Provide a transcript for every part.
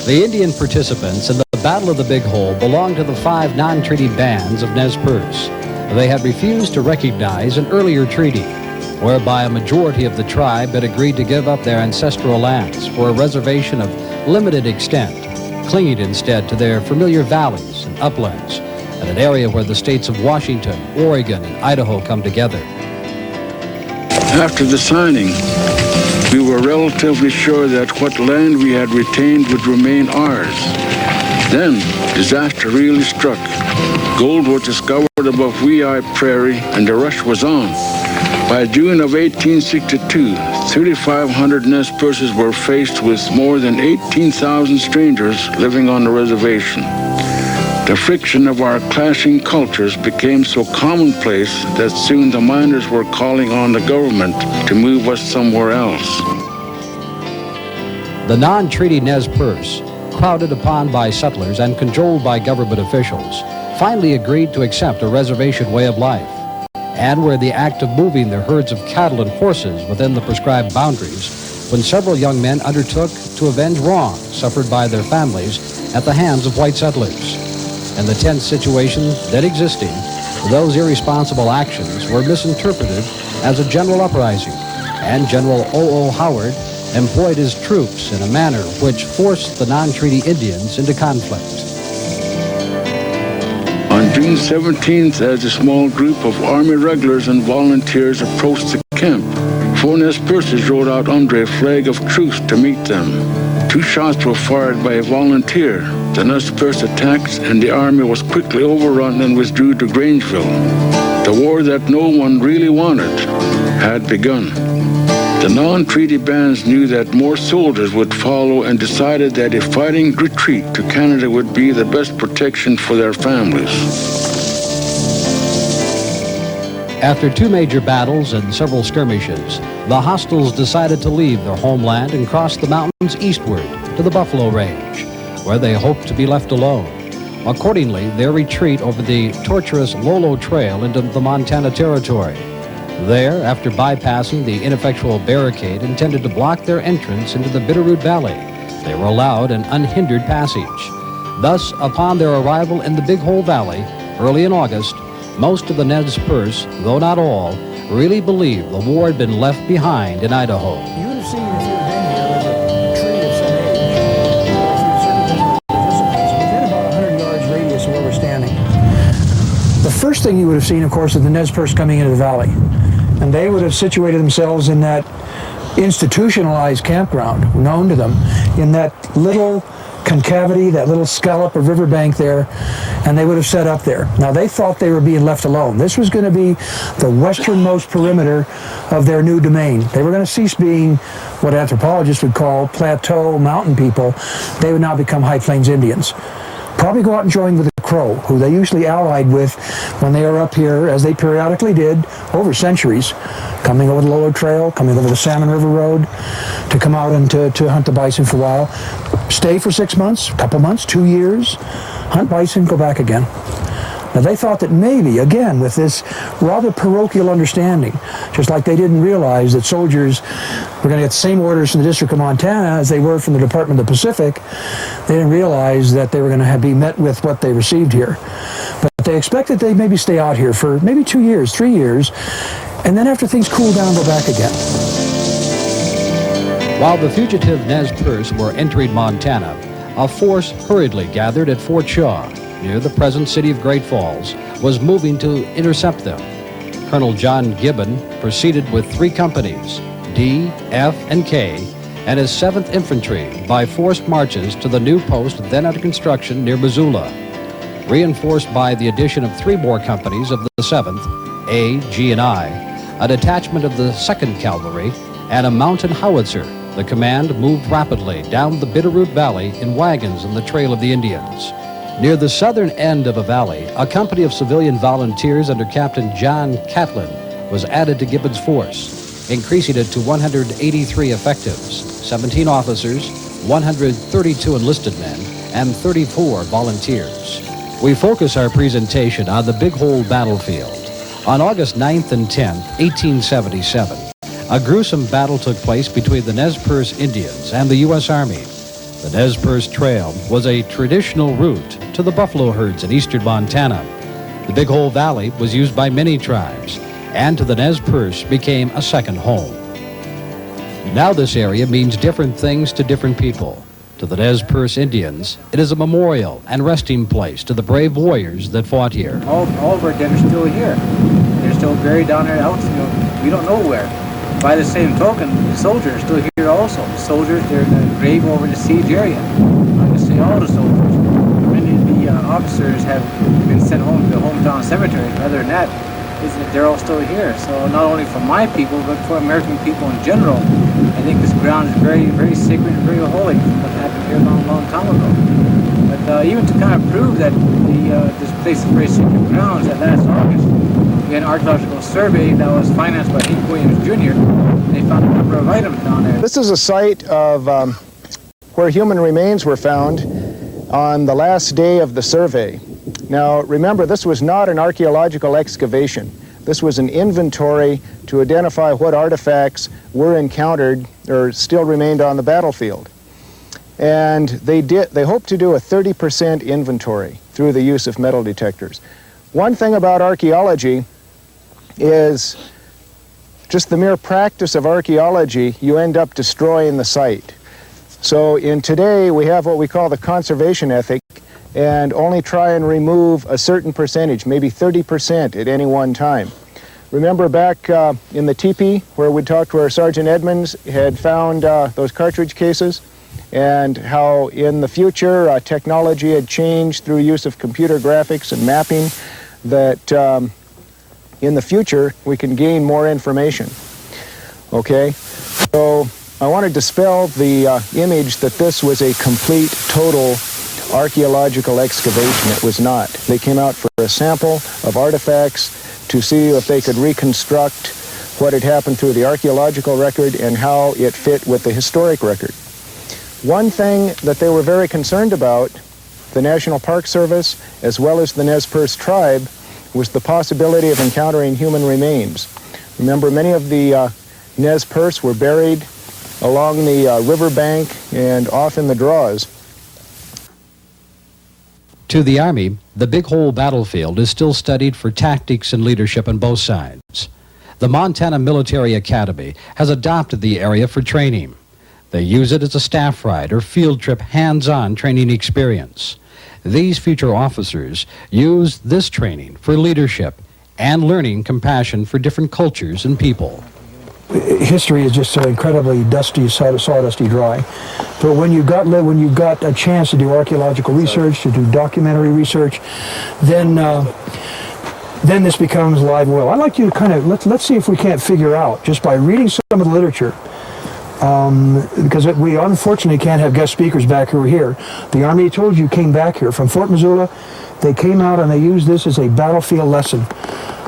The Indian participants in the Battle of the Big Hole belonged to the 5 non-treaty bands of Nez Perce. They had refused to recognize an earlier treaty, whereby a majority of the tribe had agreed to give up their ancestral lands for a reservation of limited extent, clinging instead to their familiar valleys and uplands, and an area where the states of Washington, Oregon, and Idaho come together. After the signing, we were relatively sure that what land we had retained would remain ours. Then, disaster really struck. Gold was discovered above Wee-Eye Prairie, and the rush was on. By June of 1862, 3,500 Nez Perces were faced with more than 18,000 strangers living on the reservation. The friction of our clashing cultures became so commonplace that soon the miners were calling on the government to move us somewhere else. The non-treaty Nez Perce, crowded upon by settlers and controlled by government officials, finally agreed to accept a reservation way of life. And were the act of moving their herds of cattle and horses within the prescribed boundaries when several young men undertook to avenge wrongs suffered by their families at the hands of white settlers. And the tense situation then existing, those irresponsible actions were misinterpreted as a general uprising, and General O.O. Howard employed his troops in a manner which forced the non-treaty Indians into conflict. On June 17th, as a small group of Army regulars and volunteers approached the camp, 4 Nez Perces rode out under a flag of truce to meet them. 2 shots were fired by a volunteer. The Nez Perce attacked, and the army was quickly overrun and withdrew to Grangeville. The war that no one really wanted had begun. The non-treaty bands knew that more soldiers would follow and decided that a fighting retreat to Canada would be the best protection for their families. After 2 major battles and several skirmishes, the hostiles decided to leave their homeland and cross the mountains eastward to the Buffalo Range, where they hoped to be left alone. Accordingly, their retreat over the tortuous Lolo Trail into the Montana Territory. There, after bypassing the ineffectual barricade intended to block their entrance into the Bitterroot Valley, they were allowed an unhindered passage. Thus, upon their arrival in the Big Hole Valley, early in August, most of the Nez Perce, though not all, really believed the war had been left behind in Idaho. You would have seen, if you had been here, as a tree of some age, participants within about 100 yards radius of where we're standing. The first thing you would have seen, of course, is the Nez Perce coming into the valley. And they would have situated themselves in that institutionalized campground, known to them, in that little concavity, that little scallop of riverbank there, and they would have set up there. Now, they thought they were being left alone. This was going to be the westernmost perimeter of their new domain. They were going to cease being what anthropologists would call plateau mountain people. They would now become High Plains Indians. Probably go out and join with the Crow, who they usually allied with when they were up here, as they periodically did over centuries, coming over the Lolo Trail, coming over the Salmon River Road, to come out and to hunt the bison for a while. Stay for 6 months, a couple months, 2 years, hunt bison, go back again. Now, they thought that maybe, again, with this rather parochial understanding, just like they didn't realize that soldiers were going to get the same orders from the District of Montana as they were from the Department of the Pacific, they didn't realize that they were going to be met with what they received here. But they expected they'd maybe stay out here for maybe 2 years, 3 years, and then after things cooled down, go back again. While the fugitive Nez Perce were entering Montana, a force hurriedly gathered at Fort Shaw, near the present city of Great Falls, was moving to intercept them. Colonel John Gibbon proceeded with 3 companies, D, F, and K, and his 7th Infantry by forced marches to the new post then under construction near Missoula. Reinforced by the addition of 3 more companies of the 7th, A, G, and I, a detachment of the 2nd Cavalry, and a mountain howitzer, the command moved rapidly down the Bitterroot Valley in wagons on the trail of the Indians. Near the southern end of a valley, a company of civilian volunteers under Captain John Catlin was added to Gibbon's force, increasing it to 183 effectives, 17 officers, 132 enlisted men, and 34 volunteers. We focus our presentation on the Big Hole battlefield. On August 9th and 10th, 1877, a gruesome battle took place between the Nez Perce Indians and the U.S. Army. The Nez Perce Trail was a traditional route to the buffalo herds in eastern Montana. The Big Hole Valley was used by many tribes, and to the Nez Perce became a second home. Now this area means different things to different people. To the Nez Perce Indians, it is a memorial and resting place to the brave warriors that fought here. All of our dead are still here. They're still buried down there out, we don't know where. By the same token, the soldiers are still here also. The soldiers, they're in the grave over in the siege area. I can say all the soldiers. Many of the officers have been sent home to the hometown cemetery. Other than that, they're all still here. So not only for my people, but for American people in general, I think this ground is very, very sacred and very holy. What happened here a long, long time ago. But even to kind of prove that this place is very sacred grounds, that last August, we had an archaeological survey that was financed by Hank Williams Jr. They found a number of items down there. This is a site of where human remains were found on the last day of the survey. Now, remember, this was not an archaeological excavation. This was an inventory to identify what artifacts were encountered or still remained on the battlefield. And they hoped to do a 30% inventory through the use of metal detectors. One thing about archaeology is just the mere practice of archaeology, you end up destroying the site. So today we have what we call the conservation ethic, and only try and remove a certain percentage, maybe 30% at any one time. Remember back in the teepee where we talked where Sergeant Edmonds had found those cartridge cases, and how in the future technology had changed through use of computer graphics and mapping, that in the future we can gain more information. Okay, so I want to dispel the image that this was a complete, total archaeological excavation. It was not. They came out for a sample of artifacts to see if they could reconstruct what had happened through the archaeological record and how it fit with the historic record. One thing that they were very concerned about, the National Park Service as well as the Nez Perce tribe, was the possibility of encountering human remains. Remember, many of the Nez Perce were buried along the riverbank and off in the draws. To the Army, the Big Hole battlefield is still studied for tactics and leadership on both sides. The Montana Military Academy has adopted the area for training. They use it as a staff ride or field trip hands-on training experience. These future officers use this training for leadership and learning compassion for different cultures and people. History is just so incredibly dusty, sawdusty dry. But when you got a chance to do archaeological research, to do documentary research, then this becomes live oil. I'd like you to kind of let's see if we can't figure out just by reading some of the literature. Because we unfortunately can't have guest speakers back who are here. The Army told you came back here from Fort Missoula. They came out and they used this as a battlefield lesson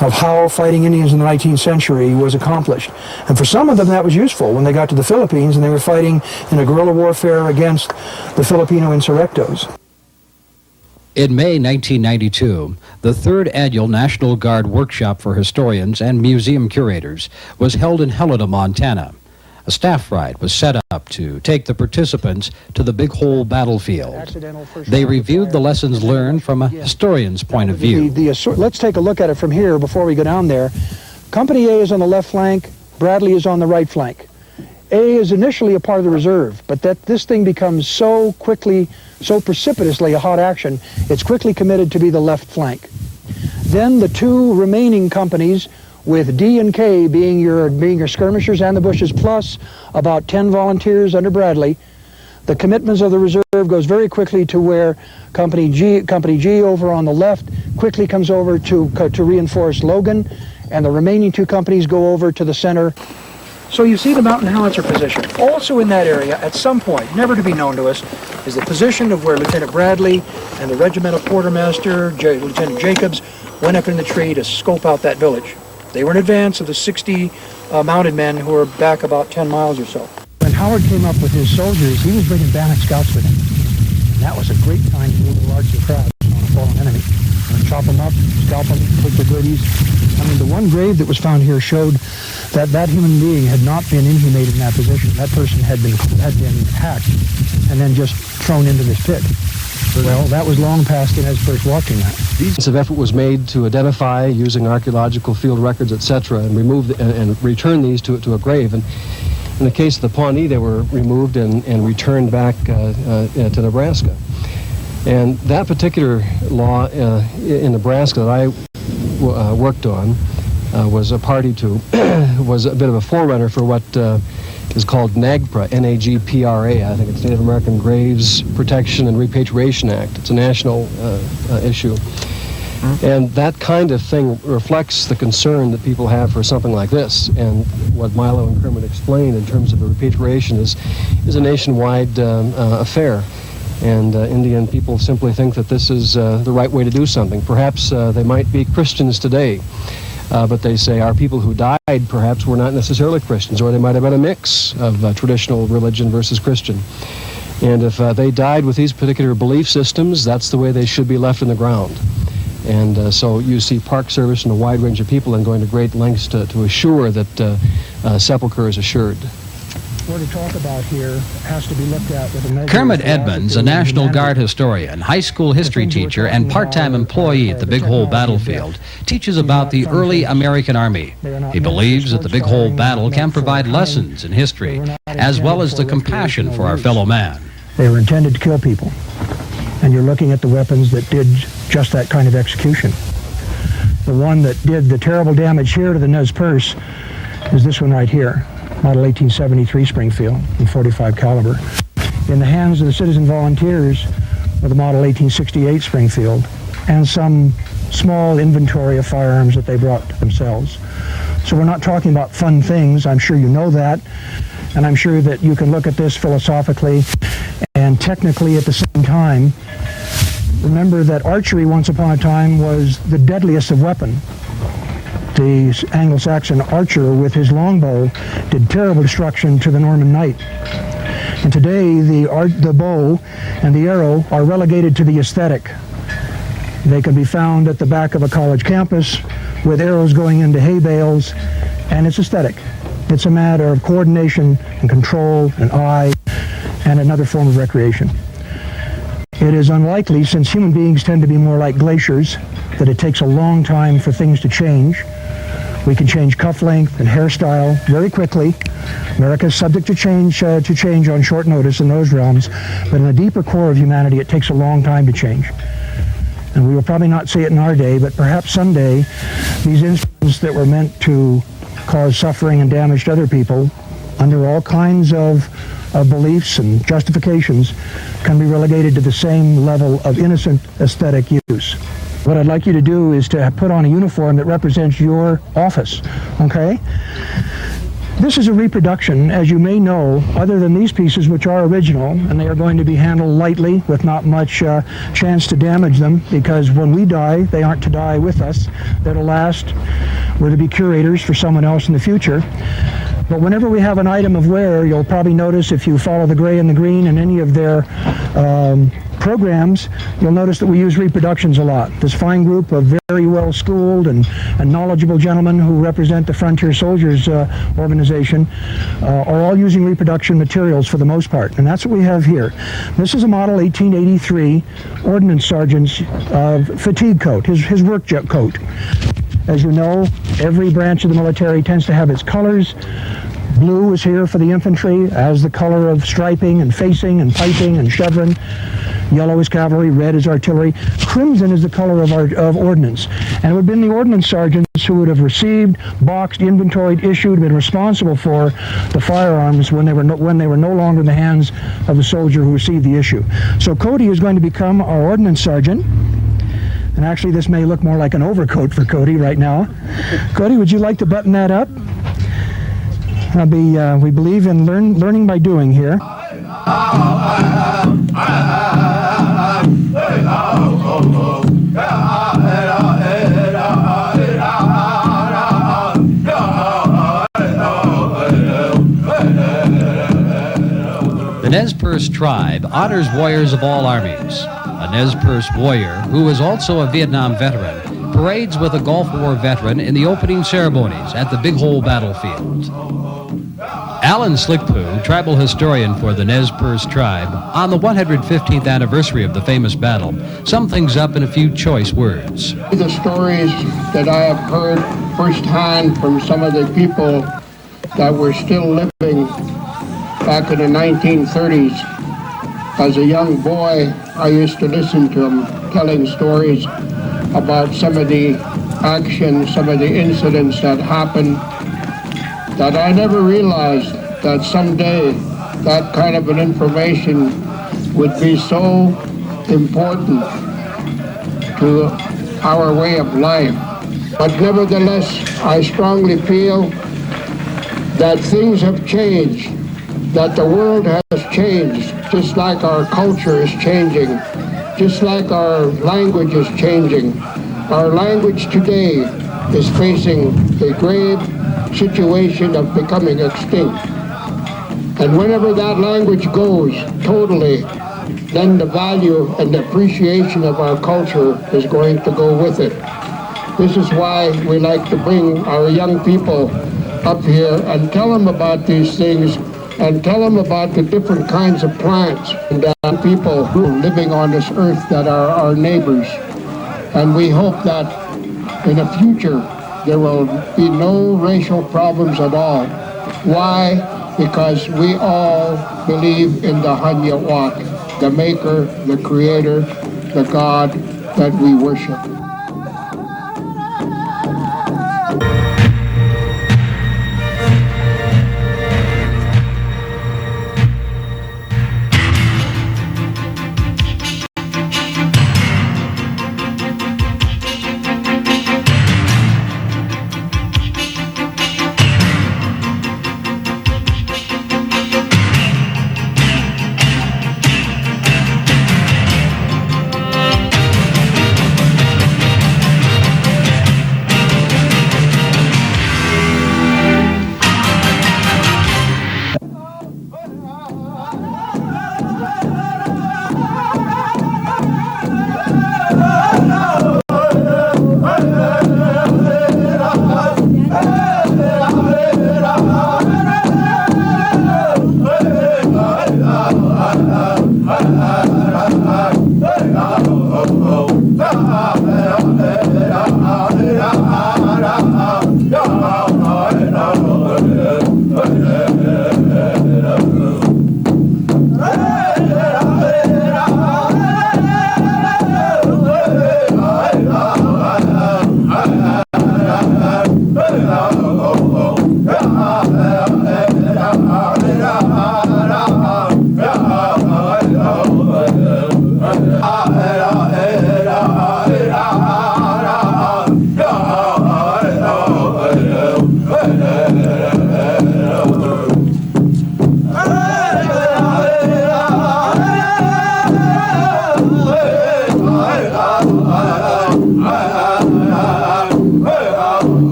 of how fighting Indians in the 19th century was accomplished. And for some of them that was useful when they got to the Philippines and they were fighting in a guerrilla warfare against the Filipino insurrectos. In May 1992, the third annual National Guard Workshop for Historians and Museum Curators was held in Helena, Montana. A staff ride was set up to take the participants to the Big Hole battlefield. They reviewed the lessons learned from a historian's point of view. Let's take a look at it from here before we go down there. Company A is on the left flank, Bradley is on the right flank. A is initially a part of the reserve, but this thing becomes so quickly, so precipitously a hot action, it's quickly committed to be the left flank. Then the two remaining companies, with D and K being your skirmishers and the bushes, plus about 10 volunteers under Bradley. The commitments of the reserve goes very quickly to where Company G over on the left quickly comes over to reinforce Logan, and the remaining two companies go over to the center. So you see the mountain howitzer position. Also in that area, at some point, never to be known to us, is the position of where Lieutenant Bradley and the regimental quartermaster, Lieutenant Jacobs, went up in the tree to scope out that village. They were in advance of the 60 mounted men who were back about 10 miles or so. When Howard came up with his soldiers, he was bringing Bannock scouts with him. And that was a great time to move large crowds on a fallen enemy. Chop them up, scalp them, put the goodies, I mean, the one grave that was found here showed that that human being had not been inhumated in that position. That person had been hacked and then just thrown into this pit. Well, that was long past the Nez Perce watching that. An effort was made to identify using archaeological field records, etc., and remove and return these to a grave. And in the case of the Pawnee, they were removed and returned back to Nebraska. And that particular law in Nebraska that I worked on was a party to, was a bit of a forerunner for what is called NAGPRA, N-A-G-P-R-A. I think it's Native American Graves Protection and Repatriation Act. It's a national issue. And that kind of thing reflects the concern that people have for something like this. And what Milo and Kermit explained in terms of the repatriation is a nationwide affair. And Indian people simply think that this is the right way to do something. Perhaps they might be Christians today, but they say our people who died perhaps were not necessarily Christians, or they might have been a mix of traditional religion versus Christian. And if they died with these particular belief systems, that's the way they should be left in the ground. And so you see Park Service and a wide range of people and going to great lengths to assure that sepulcher is assured. What to talk about here has to be looked at with a measure Kermit of Edmonds, a philosophy and National humanity. Guard historian, high school history teacher, and part-time employee at the Big Hole Battlefield, teaches about the early American Army. He believes that the Big Hole battle can provide lessons in history, as well as the compassion for our fellow man. They were intended to kill people. And you're looking at the weapons that did just that kind of execution. The one that did the terrible damage here to the Nez Perce is this one right here. Model 1873 Springfield in .45 caliber. In the hands of the citizen volunteers with a Model 1868 Springfield and some small inventory of firearms that they brought themselves. So we're not talking about fun things. I'm sure you know that. And I'm sure that you can look at this philosophically and technically at the same time. Remember that archery once upon a time was the deadliest of weapons. The Anglo-Saxon archer with his longbow did terrible destruction to the Norman knight. And today the bow and the arrow are relegated to the aesthetic. They can be found at the back of a college campus with arrows going into hay bales, and it's aesthetic. It's a matter of coordination and control and eye and another form of recreation. It is unlikely, since human beings tend to be more like glaciers, that it takes a long time for things to change. We can change cuff length and hairstyle very quickly. America is subject to change on short notice in those realms, but in the deeper core of humanity, it takes a long time to change. And we will probably not see it in our day, but perhaps someday these instruments that were meant to cause suffering and damage to other people, under all kinds of beliefs and justifications, can be relegated to the same level of innocent aesthetic use. What I'd like you to do is to put on a uniform that represents your office, okay? This is a reproduction, as you may know, other than these pieces, which are original, and they are going to be handled lightly with not much chance to damage them, because when we die, they aren't to die with us. They're to last. We're to be curators for someone else in the future. But whenever we have an item of wear, you'll probably notice, if you follow the gray and the green in any of their programs, you'll notice that we use reproductions a lot. This fine group of very well-schooled and knowledgeable gentlemen who represent the Frontier Soldiers organization are all using reproduction materials for the most part, and that's what we have here. This is a Model 1883 Ordnance Sergeant's fatigue coat, his work coat. As you know, every branch of the military tends to have its colors. Blue is here for the infantry as the color of striping and facing and piping and chevron. Yellow is cavalry, red is artillery. Crimson is the color of ordnance. And it would have been the ordnance sergeants who would have received, boxed, inventoried, issued, been responsible for the firearms when they were no longer in the hands of the soldier who received the issue. So Cody is going to become our ordnance sergeant. And actually, this may look more like an overcoat for Cody right now. Cody, would you like to button that up? We believe in learning by doing here. The Nez Perce tribe honors warriors of all armies. A Nez Perce warrior, who is also a Vietnam veteran, parades with a Gulf War veteran in the opening ceremonies at the Big Hole battlefield. Alan Slickpoo, tribal historian for the Nez Perce tribe, on the 115th anniversary of the famous battle, summed things up in a few choice words. The stories that I have heard firsthand from some of the people that were still living back in the 1930s. As a young boy, I used to listen to them telling stories about some of the actions, some of the incidents that happened, that I never realized that someday that kind of an information would be so important to our way of life. But nevertheless, I strongly feel that things have changed, that the world has changed, just like our culture is changing, just like our language is changing. Our language today is facing a grave situation of becoming extinct. And whenever that language goes totally, then the value and the appreciation of our culture is going to go with it. This is why we like to bring our young people up here and tell them about these things and tell them about the different kinds of plants and people who are living on this earth that are our neighbors. And we hope that in the future there will be no racial problems at all. Why? Because we all believe in the Hanyawak, the maker, the creator, the God that we worship.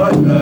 Oh,